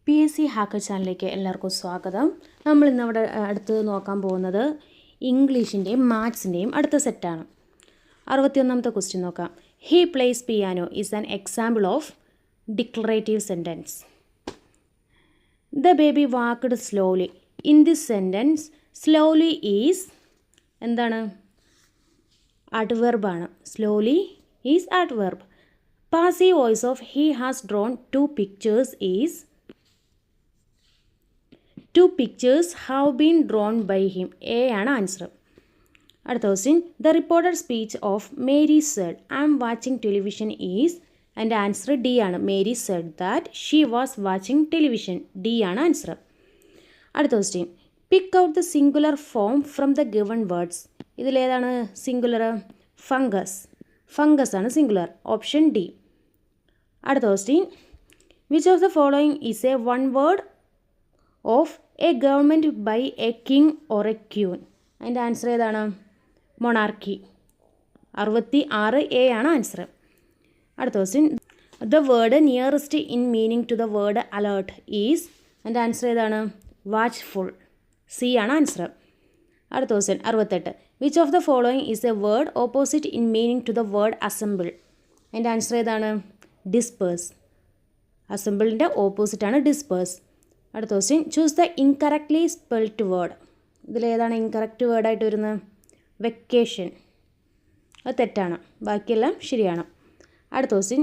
PSC hacker ചാനലിലേക്ക് എല്ലാവർക്കും സ്വാഗതം. നമ്മൾ ഇന്ന് അവിടെ അടുത്ത് നോക്കാൻ പോകുന്നത് ഇംഗ്ലീഷിൻ്റെയും മാത്സിൻ്റെയും അടുത്ത സെറ്റാണ്. 61ാമത്തെ ക്വസ്റ്റ്യൻ നോക്കാം. He plays piano is an example of declarative sentence. The baby walked slowly. In this sentence slowly is എന്താണ്? അഡ്വർബാണ്. Slowly is adverb. Passive voice of he has drawn two pictures is two pictures have been drawn by him. A ആണ് answer. അടുത്ത question. The reported speech of Mary said I am watching television is. അതിൻ്റെ answer D ആണ്. Mary said that she was watching television. D ആണ് answer. അടുത്ത question. Pick out the singular form from the given words. ഇതിലേതാണ് singular? Fungus. Fungus ആണ് singular. Option D. അടുത്ത question. Which of the following is a one word of a government by a king or a queen. അതിൻ്റെ answer ഏതാണ്? Monarchy. 66 A ആണ് answer. അടുത്ത question. The word nearest in meaning to the word alert is. അതിൻ്റെ answer ഏതാണ്? Watchful. C ആണ് answer. അടുത്ത question. 68. Which of the following is a word opposite in meaning to the word assemble. അതിൻ്റെ answer ഏതാണ്? Disperse. അസംബിളിൻ്റെ ഓപ്പോസിറ്റാണ് disperse. അടുത്ത question. Choose the incorrectly spelt word. ഇതിലേതാണ് ഇൻകറക്റ്റ് വേർഡായിട്ട് വരുന്നത്? വെക്കേഷൻ. അത് തെറ്റാണ്. ബാക്കിയെല്ലാം ശരിയാണ്. അടുത്ത question.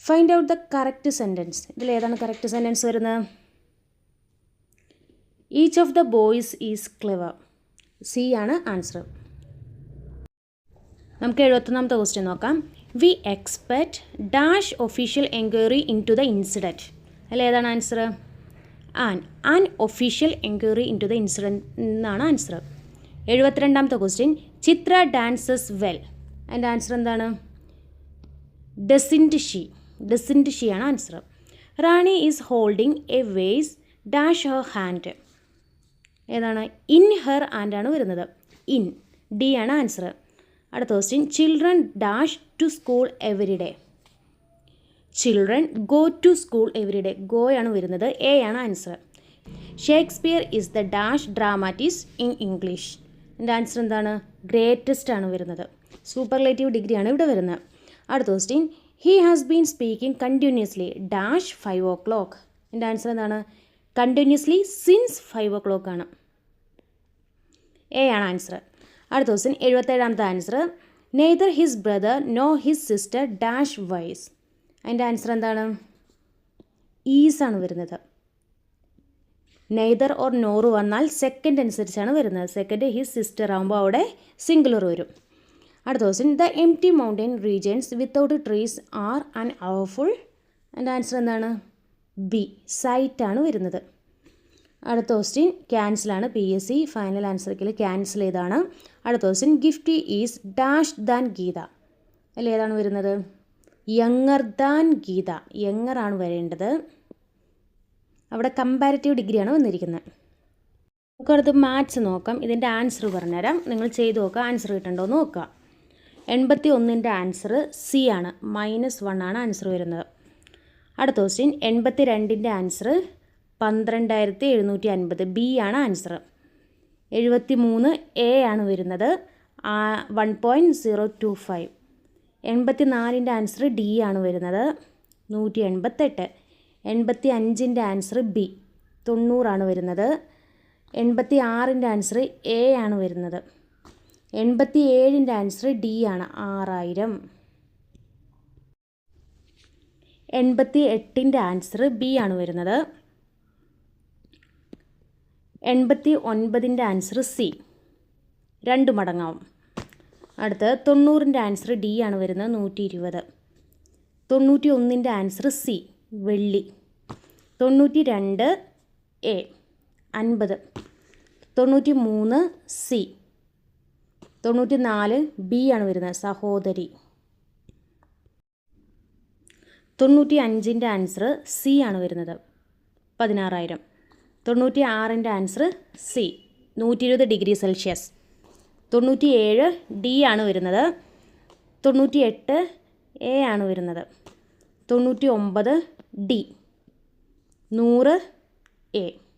Find out the correct sentence. ഇതിലേതാണ് കറക്റ്റ് സെൻറ്റൻസ് വരുന്നത്? Each of the boys is clever. C ആണ് ആൻസർ. നമുക്ക് 71ാമത്തെ ക്വസ്റ്റ്യൻ നോക്കാം. We expect dash official enquiry into the incident. അല്ല ഏതാണ് answer? An official enquiry into the incident എന്നാണ് answer. 72ാമത്തെ ക്വസ്റ്റ്യൻ. Chitra dances well. അതിൻ്റെ ആൻസർ എന്താണ്? Doesn't she. ഡസിൻറ്റ് ഷീ ആണ് answer. Rani is holding a vase dash her hand. ഏതാണ്? In her hand ആണ് വരുന്നത്. ഇൻ. ഡി ആണ് ആൻസർ. അടുത്ത question. Children dash to school every day. Children go to school every day. Go ആണ് വരുന്നത്. A ആണ് answer. Shakespeare is the dash dramatist in English. എൻ്റെ answer എന്താണ്? ഗ്രേറ്റസ്റ്റ് ആണ് വരുന്നത്. സൂപ്പർലേറ്റീവ് ഡിഗ്രിയാണ് ഇവിടെ വരുന്നത്. അടുത്ത question. He has been speaking continuously dash 5 o'clock. എൻ്റെ ആൻസർ എന്താണ്? കണ്ടിന്യൂസ്ലി സിൻസ് 5 o'clock ആണ്. എ ആണ് ആൻസർ. അടുത്ത ക്വസ്റ്റ്യൻ. 77ാമത്തെ answer. Neither his brother nor his sister dash wise. അതിൻ്റെ ആൻസർ എന്താണ്? ഈസ് ആണ് വരുന്നത്. നെയ്തർ ഓർ നോറ് വന്നാൽ സെക്കൻഡ് അനുസരിച്ചാണ് വരുന്നത്. സെക്കൻഡ് ഹിസ് സിസ്റ്റർ ആകുമ്പോൾ അവിടെ സിംഗുലർ വരും. അടുത്ത question. The empty mountain regions without trees are an awful. അതിൻ്റെ ആൻസർ എന്താണ്? ബി. സൈറ്റ് ആണ് വരുന്നത്. അടുത്ത ക്വസ്റ്റ്യൻ. ക്യാൻസലാണ്. PSC ഫൈനൽ ആൻസർക്കിൽ ക്യാൻസൽ ചെയ്താണ്. അടുത്ത question. Gifty is dash than Geeta. അല്ല ഏതാണ് വരുന്നത്? Younger than Geetha. യങ്ങർ ആണ് വരേണ്ടത്. അവിടെ കമ്പാരിറ്റീവ് ഡിഗ്രിയാണ് വന്നിരിക്കുന്നത്. നമുക്കടുത്ത് മാത്സ് നോക്കാം. ഇതിൻ്റെ ആൻസർ പറഞ്ഞുതരാം. നിങ്ങൾ ചെയ്ത് നോക്കുക. ആൻസർ കിട്ടണ്ടോ എന്ന് നോക്കുക. 81ൻ്റെ ആൻസർ സി ആണ്. -1 ആണ് ആൻസർ വരുന്നത്. അടുത്ത ക്വസ്റ്റ്യൻ. 82ൻ്റെ ആൻസർ 12,750. ബി ആണ് ആൻസർ. 73 എ ആണ് വരുന്നത്. 1.025. 84ൻ്റെ ആൻസർ ഡി ആണ് വരുന്നത്. 188. 85ൻ്റെ ആൻസർ ബി 90 ആണ് വരുന്നത്. 86ൻ്റെ ആൻസർ എ ആണ് വരുന്നത്. 87ൻ്റെ ആൻസർ ഡി ആണ് 6000. 88ൻ്റെ ആൻസർ ബി ആണ് വരുന്നത്. 89ൻ്റെ ആൻസർ സി 2 മടങ്ങാവും. അടുത്ത് 90ൻ്റെ ആൻസർ ഡി ആണ് വരുന്നത്. 120. 91ൻ്റെ ആൻസർ സി വെള്ളി. 92 എ 50. 93 സി. 94 ബി ആണ് വരുന്നത്. സഹോദരി. 95ൻ്റെ ആൻസർ സി ആണ് വരുന്നത്. 16,000. 96ൻ്റെ answer C 120 degree Celsius. 97 D ആണ് വരുന്നത്. 98 എ ആണ് വരുന്നത്. 99 ഡി. 100 A.